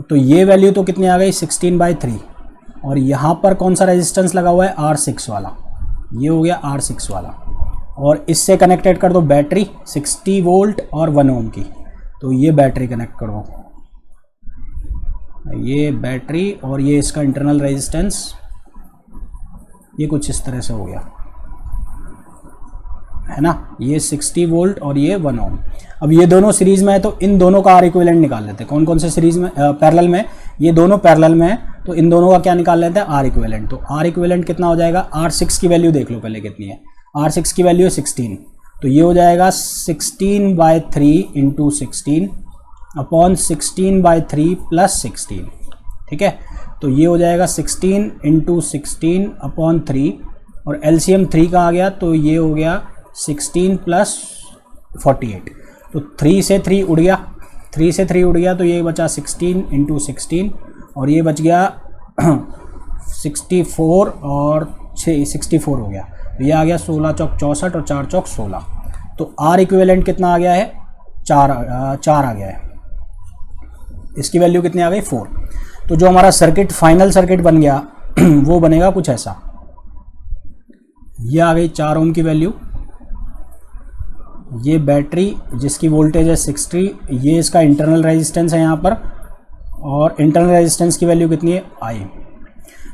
तो ये वैल्यू तो कितनी आ गई, 16/3, और यहाँ पर कौन सा रेजिस्टेंस लगा हुआ है, R6 वाला, ये हो गया R6 वाला। और इससे कनेक्टेड कर दो बैटरी 60 वोल्ट और 1 ओम की। तो ये बैटरी कनेक्ट करो, ये बैटरी, और ये इसका इंटरनल रेजिस्टेंस, ये कुछ इस तरह से हो गया, है ना, ये 60 वोल्ट और ये 1 ओम। अब ये दोनों सीरीज में है तो इन दोनों का R इक्विवेलेंट निकाल लेते हैं। कौन कौन से सीरीज में, पैरेलल में, ये दोनों पैरेलल में है, तो इन दोनों का क्या निकाल लेते हैं, R इक्विवेलेंट। तो R इक्विवेलेंट कितना हो जाएगा, R6 की वैल्यू देख लो पहले कितनी है, R6 की वैल्यू है 16, तो ये हो जाएगा 16/3 इंटू 16 अपॉन 16/3 प्लस 16। ठीक है, तो ये हो जाएगा 16 इंटू 16 अपॉन 3, और LCM 3 का आ गया, तो ये हो गया 16 प्लस 48। तो 3 से 3 उड़ गया, 3 से 3 उड़ गया, तो ये बचा 16 इंटू 16, और ये बच गया 64 और 64 हो गया। तो ये आ गया 16 चौक 64 और 4 चौक 16। तो R इक्विवेलेंट कितना आ गया है, 4 आ गया है। इसकी वैल्यू कितनी आ गई, 4। तो जो हमारा सर्किट, फाइनल सर्किट बन गया वो बनेगा कुछ ऐसा। ये आ गई 4 ओम की वैल्यू, ये बैटरी जिसकी वोल्टेज है 60, ये इसका इंटरनल रेजिस्टेंस है यहाँ पर, और इंटरनल रेजिस्टेंस की वैल्यू कितनी है, I।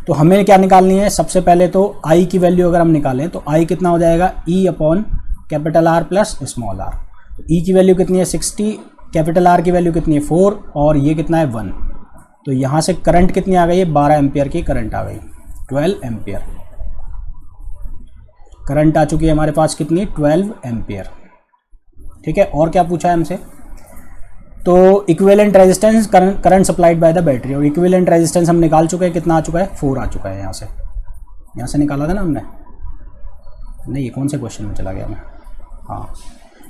तो हमें क्या निकालनी है, सबसे पहले तो I की वैल्यू अगर हम निकालें तो I कितना हो जाएगा, E upon capital R plus small r। तो E की वैल्यू कितनी है 60, कैपिटल R की वैल्यू कितनी है 4, और ये कितना है 1। तो यहाँ से करंट कितनी आ गई है, 12 एम्पियर की करंट आ गई, 12 एम्पियर करंट आ चुकी है हमारे पास, कितनी, 12 एम्पियर। ठीक है, और क्या पूछा है हमसे, तो equivalent resistance current supplied by the battery, और इक्विवेलेंट रेजिस्टेंस हम निकाल चुके हैं, कितना आ चुका है, 4 आ चुका है। यहाँ से निकाला था ना हमने, नहीं, ये कौन से क्वेश्चन में चला गया मैं, हाँ।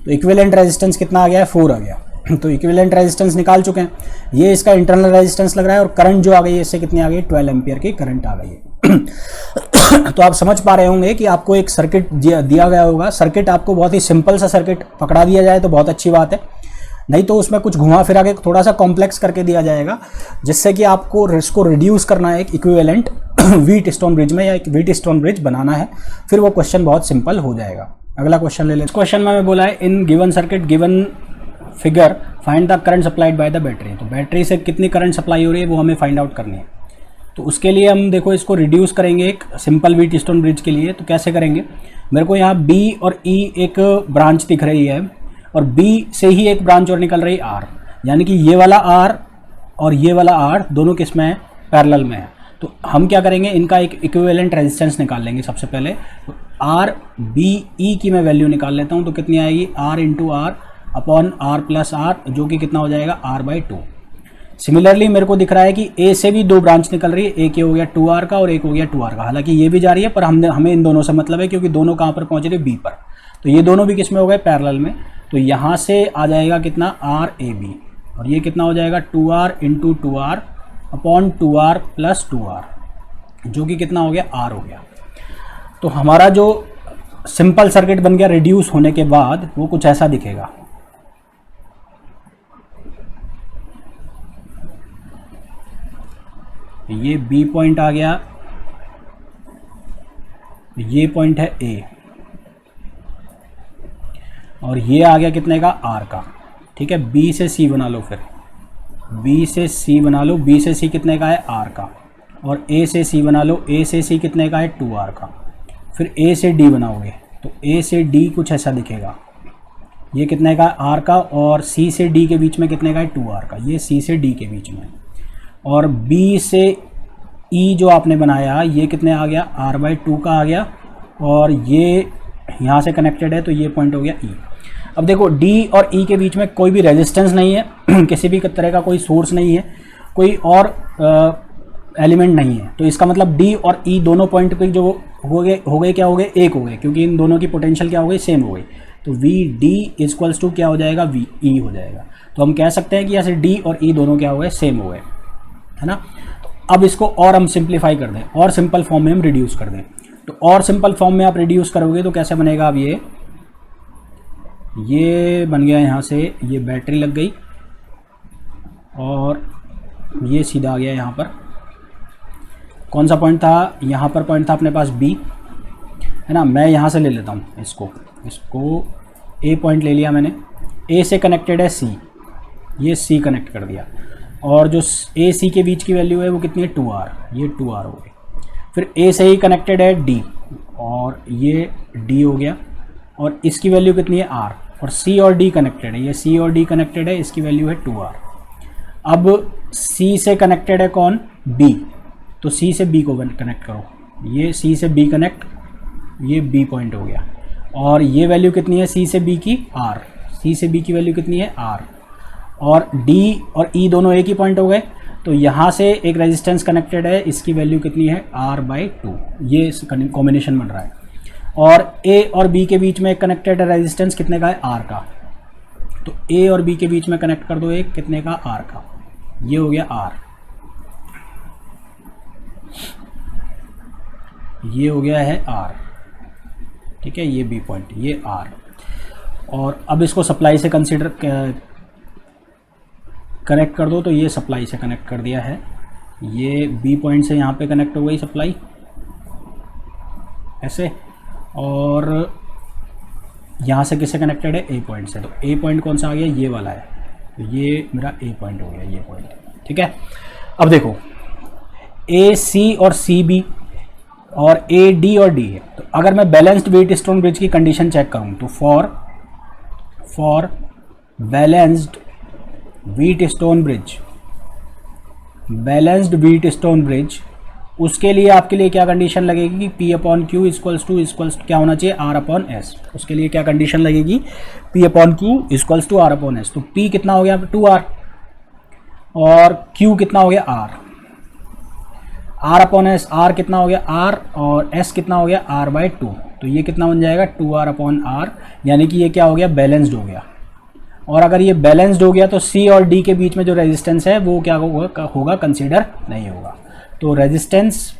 तो इक्विवेलेंट रेजिस्टेंस कितना आ गया है, 4 आ गया। तो इक्विवेलेंट रेजिस्टेंस निकाल चुके हैं, ये इसका इंटरनल रेजिस्टेंस लग रहा है, और करंट जो आ गई है इससे कितनी आ गई, 12 एम्पियर की करंट आ गई है। तो आप समझ पा रहे होंगे कि आपको एक सर्किट दिया गया होगा, सर्किट आपको बहुत ही सिंपल सा सर्किट पकड़ा दिया जाए तो बहुत अच्छी बात है, नहीं तो उसमें कुछ घुमा फिरा के थोड़ा सा कॉम्प्लेक्स करके दिया जाएगा, जिससे कि आपको इसको रिड्यूस करना है एक इक्विवेलेंट व्हीट स्टोन ब्रिज में, या एक व्हीट स्टोन ब्रिज बनाना है, फिर वो क्वेश्चन बहुत सिंपल हो जाएगा। अगला क्वेश्चन ले लें। इस क्वेश्चन में हमें बोला है, in given circuit given figure find the current supplied by the battery. तो बैटरी से कितनी करंट सप्लाई हो रही है वो हमें फाइंड आउट करनी है। तो उसके लिए हम देखो इसको रिड्यूस करेंगे एक सिंपल व्हीट स्टोन ब्रिज के लिए। तो कैसे करेंगे, मेरे को यहाँ B और E एक ब्रांच दिख रही है, और B से ही एक ब्रांच और निकल रही है R, यानी कि ये वाला R और ये वाला आर दोनों किस में है, पैरेलल में है। तो हम क्या करेंगे, इनका एक इक्विवेलेंट रेजिस्टेंस निकाल लेंगे सबसे पहले। तो आर बी ई की मैं वैल्यू निकाल लेता हूँ, तो कितनी आएगी, R into R upon R plus R, जो कि कितना हो जाएगा, आर बाई 2। सिमिलरली मेरे को दिख रहा है कि ए से भी दो ब्रांच निकल रही है, एक ये हो गया 2r का और एक हो गया 2r का। हालांकि ये भी जा रही है पर हमें इन दोनों से मतलब है, क्योंकि दोनों कहाँ पर पहुँच रहे हैं, बी पर। तो ये दोनों भी किस में हो गए, पैरेलल में। तो यहाँ से आ जाएगा कितना, आर ए बी, और ये कितना हो जाएगा 2r into 2r upon 2r plus 2r, जो कि कितना हो गया, r हो गया। तो हमारा जो सिंपल सर्किट बन गया रिड्यूस होने के बाद, वो कुछ ऐसा दिखेगा। ये B पॉइंट आ गया, ये पॉइंट है A, और ये आ गया कितने का, R का। ठीक है, B से C बना लो, फिर B से C बना लो, B से C कितने का है, R का। और A से C बना लो, A से C कितने का है, 2R का। फिर A से D बनाओगे तो A से D कुछ ऐसा दिखेगा, ये कितने का, R का। और C से D के बीच में कितने का है, 2R का, ये C से D के बीच में। और B से E जो आपने बनाया, ये कितने आ गया, R बाई 2 का आ गया। और ये यहाँ से कनेक्टेड है, तो ये पॉइंट हो गया E। अब देखो D और E के बीच में कोई भी रेजिस्टेंस नहीं है किसी भी तरह का कोई सोर्स नहीं है, कोई और एलिमेंट नहीं है। तो इसका मतलब D और E दोनों पॉइंट पे जो हो गए क्या हो गए, एक हो गए, क्योंकि इन दोनों की पोटेंशियल क्या हो गई, सेम हो गई। तो वी डी इक्वल्स टू क्या हो जाएगा, वी ई हो जाएगा। तो हम कह सकते हैं कि यहाँ से D और E दोनों क्या हो गए, सेम हो गए, है ना। तो अब इसको और हम सिंप्लीफाई कर दें, और सिंपल फॉर्म में हम रिड्यूस कर दें। तो और सिंपल फॉर्म में आप रिड्यूस करोगे तो कैसे बनेगा, अब ये बन गया, यहाँ से ये बैटरी लग गई और ये सीधा आ गया यहाँ पर। कौन सा पॉइंट था, यहाँ पर पॉइंट था अपने पास B, है ना। मैं यहाँ से ले लेता हूँ इसको A पॉइंट ले लिया मैंने, A से कनेक्टेड है C, ये C कनेक्ट कर दिया। और जो A C के बीच की वैल्यू है वो कितनी है, 2R, ये 2R हो गई। फिर A से ही कनेक्टेड है D, और ये D हो गया। और इसकी वैल्यू कितनी है, R। और C और D कनेक्टेड है, ये C और D कनेक्टेड है, इसकी वैल्यू है 2R। अब C से कनेक्टेड है कौन, B, तो C से B को कनेक्ट करो, ये C से B कनेक्ट, ये B पॉइंट हो गया। और ये वैल्यू कितनी है C से B की, R, C से B की वैल्यू कितनी है, R। और D और E दोनों एक ही पॉइंट हो गए, तो यहाँ से एक रेजिस्टेंस कनेक्टेड है, इसकी वैल्यू कितनी है, R बाई 2, ये कॉम्बिनेशन बन रहा है। और A और B के बीच में एक कनेक्टेड है रेजिस्टेंस, कितने का है, R का। तो A और B के बीच में कनेक्ट कर दो एक, कितने का, R का, ये हो गया R, ये हो गया है R। ठीक है, ये B पॉइंट, ये R। और अब इसको सप्लाई से कंसीडर कनेक्ट कर दो, तो ये सप्लाई से कनेक्ट कर दिया है, ये B पॉइंट से यहाँ पे कनेक्ट हो गई सप्लाई ऐसे। और यहाँ से किससे कनेक्टेड है, A पॉइंट से। तो A पॉइंट कौन सा आ गया, ये वाला है, तो ये मेरा A पॉइंट हो गया, ये पॉइंट। ठीक है, अब देखो A C और C B और A D और D है। तो अगर मैं बैलेंस्ड व्हीटस्टोन ब्रिज की कंडीशन चेक करूँ, तो फॉर बैलेंस्ड व्हीटस्टोन ब्रिज, उसके लिए आपके लिए क्या कंडीशन लगेगी कि P upon Q equals to क्या होना चाहिए, R अपॉन S। उसके लिए क्या कंडीशन लगेगी, P upon Q equals to R upon S। तो P कितना हो गया, 2R, और Q कितना हो गया, R अपॉन S। R कितना हो गया, R, और S कितना हो गया, R बाई 2। तो ये कितना बन जाएगा, 2R अपॉन R, यानी कि ये क्या हो गया, बैलेंस्ड हो गया। और अगर ये बैलेंस्ड हो गया तो C और D के बीच में जो रेजिस्टेंस है वो क्या होगा, कंसीडर नहीं होगा। तो resistance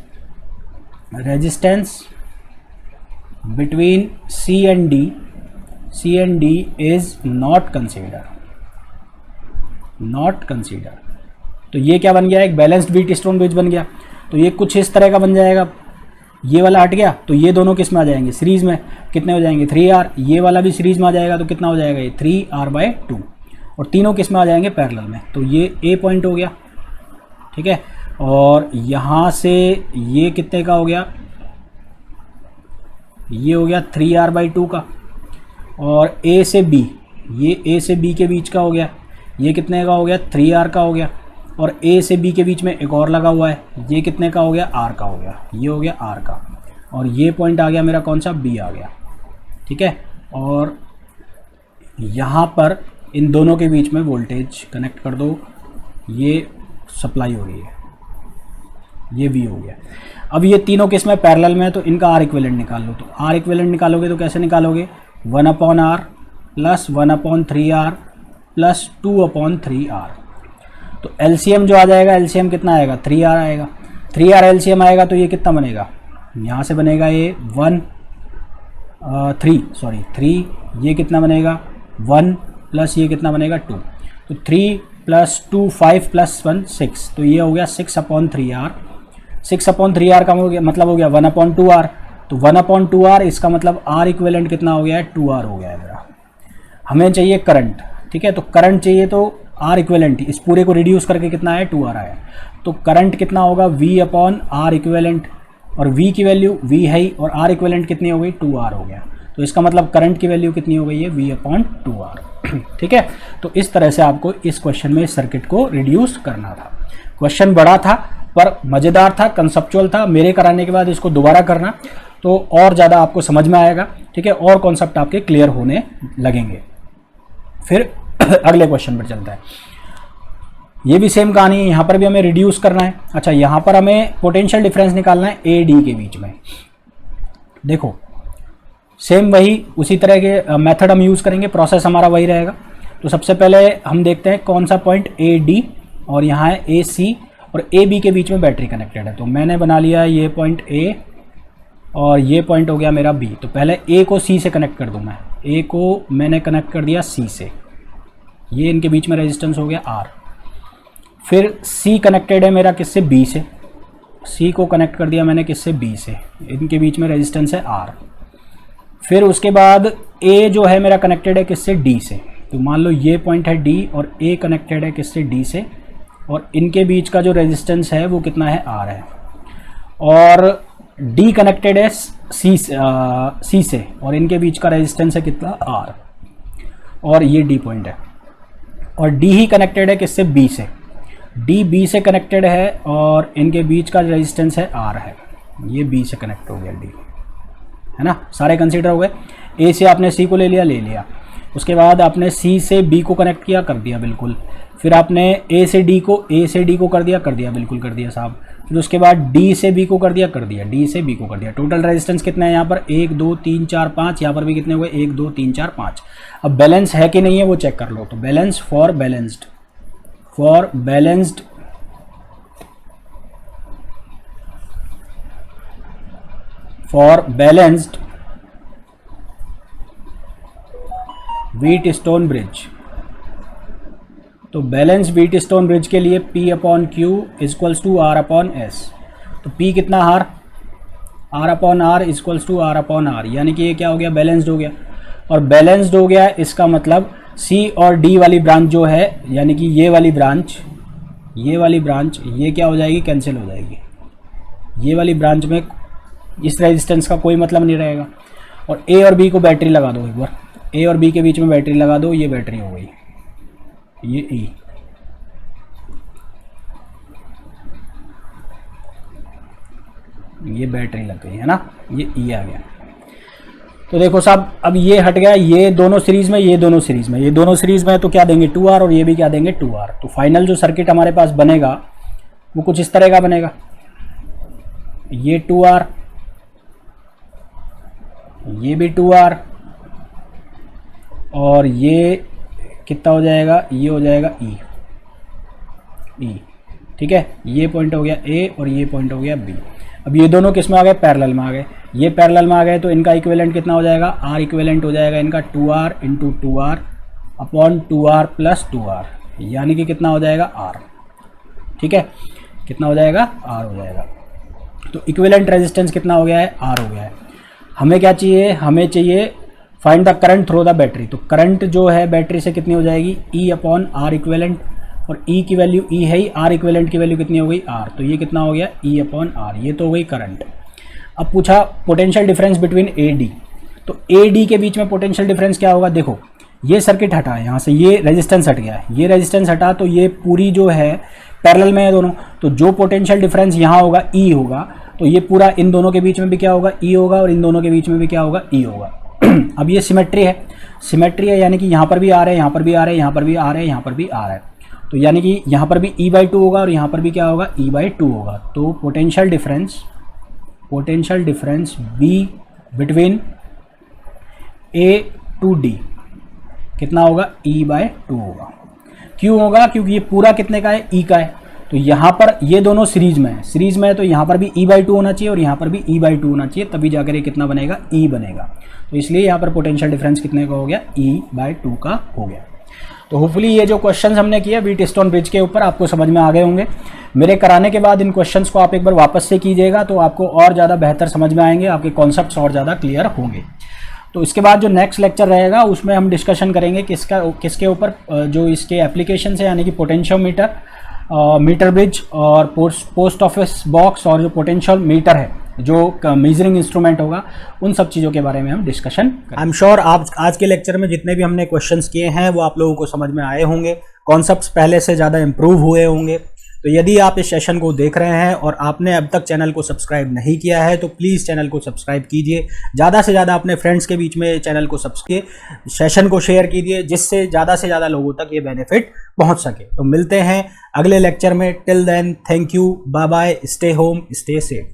between C and D is not consider. तो ये क्या बन गया, एक बैलेंस्ड व्हीटस्टोन ब्रिज बन गया। तो ये कुछ इस तरह का बन जाएगा, ये वाला हट गया तो ये दोनों किस में आ जाएंगे, सीरीज में, कितने हो जाएंगे, 3R। ये वाला भी सीरीज में आ जाएगा तो कितना हो जाएगा, ये 3R बाई 2। और तीनों किस में आ जाएंगे, पैरेलल में। तो ये A पॉइंट हो गया, ठीक है। और यहाँ से ये कितने का हो गया, ये हो गया 3R बाई 2 का। और A से B, ये A से B के बीच का हो गया, ये कितने का हो गया, 3R का हो गया। और ए से बी के बीच में एक और लगा हुआ है, ये कितने का हो गया, आर का हो गया, ये हो गया आर का, और ये पॉइंट आ गया मेरा कौन सा, बी आ गया, ठीक है। और यहाँ पर इन दोनों के बीच में वोल्टेज कनेक्ट कर दो, ये सप्लाई हो रही है, ये वी हो गया। अब ये तीनों किस में पैरेलल में है, तो इनका आर इक्विवेलेंट निकाल लो। तो आर इक्विवेलेंट निकालोगे तो कैसे निकालोगे, 1/r plus 1/3r plus 2/3r। तो एलसीएम जो आ जाएगा, एलसीएम कितना आएगा, 3r आएगा। 3r एलसीएम आएगा तो ये कितना बनेगा, यहाँ से बनेगा ये 3, ये कितना बनेगा 1 प्लस ये कितना बनेगा 2, तो 3 + 2 5 + 1 6, तो ये हो गया 6/3r। 6/3r का हो गया मतलब हो गया 1/2r, तो 1/2r इसका मतलब आर इक्विवेलेंट कितना हो गया है, 2r हो गया है मेरा। हमें चाहिए करंट, ठीक है, तो करंट चाहिए तो आर इक्विवेलेंट, इस पूरे को रिड्यूस करके कितना है, 2r आया। तो करंट कितना होगा, V/R इक्विवेलेंट, और V की वैल्यू V है ही, और R इक्विवेलेंट कितनी हो गई, 2r हो गया। तो इसका मतलब करंट की वैल्यू कितनी हो गई है, V/2r। ठीक है, तो इस तरह से आपको इस क्वेश्चन में इस सर्किट को रिड्यूस करना था। क्वेश्चन बड़ा था पर मज़ेदार था, कंसेप्चुअल था। मेरे कराने के बाद इसको दोबारा करना तो और ज़्यादा आपको समझ में आएगा, ठीक है, और कॉन्सेप्ट आपके क्लियर होने लगेंगे। फिर अगले क्वेश्चन पर चलता है। ये भी सेम कहानी है, यहाँ पर भी हमें रिड्यूस करना है। अच्छा, यहाँ पर हमें पोटेंशियल डिफरेंस निकालना है ए डी के बीच में। देखो सेम वही उसी तरह के मेथड हम यूज़ करेंगे, प्रोसेस हमारा वही रहेगा। तो सबसे पहले हम देखते हैं कौन सा पॉइंट ए डी, और यहाँ है ए सी, और ए बी के बीच में बैटरी कनेक्टेड है। तो मैंने बना लिया ये पॉइंट ए और ये पॉइंट हो गया मेरा बी। तो पहले ए को सी से कनेक्ट कर दूँ मैं, ए को मैंने कनेक्ट कर दिया सी से, ये इनके बीच में रेजिस्टेंस हो गया आर। फिर सी कनेक्टेड है मेरा किससे, बी से, सी को कनेक्ट कर दिया मैंने किससे, बी से, इनके बीच में रेजिस्टेंस है आर। फिर उसके बाद ए जो है मेरा कनेक्टेड है किससे, डी से। तो मान लो ये पॉइंट है डी और ए कनेक्टेड है किससे, डी से, और इनके बीच का जो रेजिस्टेंस है वो कितना है, आर है। और डी कनेक्टेड है सी से, और इनके बीच का रेजिस्टेंस है कितना, आर, और ये डी पॉइंट है। और डी ही कनेक्टेड है किससे, बी से, डी बी से कनेक्टेड है और इनके बीच का रेजिस्टेंस है आर है। ये बी से कनेक्ट हो गया, डी है ना, सारे कंसीडर हो गए। ए से आपने सी को ले लिया, उसके बाद आपने सी से बी को कनेक्ट किया, कर दिया बिल्कुल। फिर आपने ए से डी को कर दिया बिल्कुल कर दिया साहब। फिर उसके बाद डी से बी को कर दिया, डी से बी को कर दिया। टोटल रेजिस्टेंस कितना है यहाँ पर, 1 2 3 4 5, यहाँ पर भी कितने हुए, 1 2 3 4 5। अब बैलेंस है कि नहीं है वो चेक कर लो। तो balance for balanced wheat stone bridge. तो बैलेंस व्हीट स्टोन ब्रिज के लिए P/Q = R/S। तो P कितना R/R R/R, यानी कि ये क्या हो गया, बैलेंस्ड हो गया। और बैलेंस्ड हो गया इसका मतलब C और D वाली ब्रांच जो है, यानी कि ये वाली ब्रांच ये क्या हो जाएगी, कैंसिल हो जाएगी। ये वाली ब्रांच में इस रेजिस्टेंस का कोई मतलब नहीं रहेगा। और A और B को बैटरी लगा दो एक बार, A और B के बीच में बैटरी लगा दो, ये बैटरी हो गई, ये E। ये बैटरी लग गई है ना, ये E आ गया। तो देखो साहब, अब ये हट गया, ये दोनों सीरीज में, ये दोनों सीरीज में, तो क्या देंगे 2R, और ये भी क्या देंगे 2R। तो फाइनल जो सर्किट हमारे पास बनेगा वो कुछ इस तरह का बनेगा, ये 2R, ये भी 2R, और ये कितना हो जाएगा, ये हो जाएगा E। ठीक है, ये पॉइंट हो गया A और ये पॉइंट हो गया B। अब ये दोनों किस में आ गए, पैरेलल में आ गए। ये पैरेलल में आ गए तो इनका इक्विवेलेंट कितना हो जाएगा, R इक्विवेलेंट हो जाएगा इनका 2R × 2R / 2R + 2R, यानी कि कितना हो जाएगा, R। ठीक है, कितना हो जाएगा, R हो जाएगा। तो इक्विवेलेंट रेजिस्टेंस कितना हो गया है, R हो गया है। हमें क्या चाहिए, हमें चाहिए find the current through the battery. तो करंट जो है बैटरी से कितनी हो जाएगी, E/R इक्विवेलेंट, और E की वैल्यू E है ही, R इक्विवेलेंट की वैल्यू कितनी हो गई, R। तो ये कितना हो गया, E/R, ये तो हो गई करंट। अब पूछा पोटेंशियल डिफरेंस बिटवीन AD। तो AD के बीच में पोटेंशियल डिफरेंस क्या होगा, देखो ये सर्किट हटा है यहाँ से, ये रेजिस्टेंस हट गया है, ये रेजिस्टेंस हटा, तो ये पूरी जो है पैरेलल में है दोनों, तो जो पोटेंशियल डिफरेंस यहाँ होगा ई होगा, तो ये पूरा इन दोनों के बीच में भी क्या होगा, ई होगा, और इन दोनों के बीच में भी क्या होगा, ई होगा। अब ये सिमेट्री है, सिमेट्री है यानी कि यहाँ पर भी आ रहे हैं, यहाँ पर भी आ रहे हैं, यहाँ पर भी आ रहे हैं, यहाँ पर भी आ रहा है, तो यानी कि यहाँ पर भी E/2 होगा और यहाँ पर भी क्या होगा, E/2 होगा। तो potential difference B between A to D कितना होगा, E/2 होगा। क्यों होगा, क्योंकि ये पूरा कितने का है, E का है, तो यहाँ पर ये दोनों सीरीज में है, सीरीज में है, तो यहाँ पर भी E/2 होना चाहिए और यहाँ पर भी E/2 होना चाहिए, तभी जाकर ये कितना बनेगा, E बनेगा। तो इसलिए यहाँ पर पोटेंशियल डिफरेंस कितने का हो गया, E/2 का हो गया। तो होपफुली ये जो क्वेश्चंस हमने किए व्हीटस्टोन ब्रिज के ऊपर आपको समझ में आ गए होंगे। मेरे कराने के बाद इन क्वेश्चंस को आप एक बार वापस से कीजिएगा तो आपको और ज़्यादा बेहतर समझ में आएंगे, आपके कॉन्सेप्ट्स और ज़्यादा क्लियर होंगे। तो इसके बाद जो नेक्स्ट लेक्चर रहेगा उसमें हम डिस्कशन करेंगे किसके ऊपर, जो इसके एप्लीकेशन है, यानी कि पोटेंशियोमीटर, मीटर ब्रिज और पोस्ट ऑफिस बॉक्स, और जो पोटेंशियल मीटर है जो मेजरिंग इंस्ट्रूमेंट होगा, उन सब चीज़ों के बारे में हम डिस्कशन करेंगे। आई एम श्योर आप आज के लेक्चर में जितने भी हमने क्वेश्चंस किए हैं वो आप लोगों को समझ में आए होंगे, कॉन्सेप्ट्स पहले से ज़्यादा इंप्रूव हुए होंगे। तो यदि आप इस सेशन को देख रहे हैं और आपने अब तक चैनल को सब्सक्राइब नहीं किया है तो प्लीज़ चैनल को सब्सक्राइब कीजिए, ज़्यादा से ज़्यादा अपने फ्रेंड्स के बीच में चैनल को सब्सक्राइब, सेशन को शेयर कीजिए, जिससे ज़्यादा से ज़्यादा लोगों तक ये बेनिफिट पहुंच सके। तो मिलते हैं अगले लेक्चर में, till then thank you, bye bye, stay home, stay safe.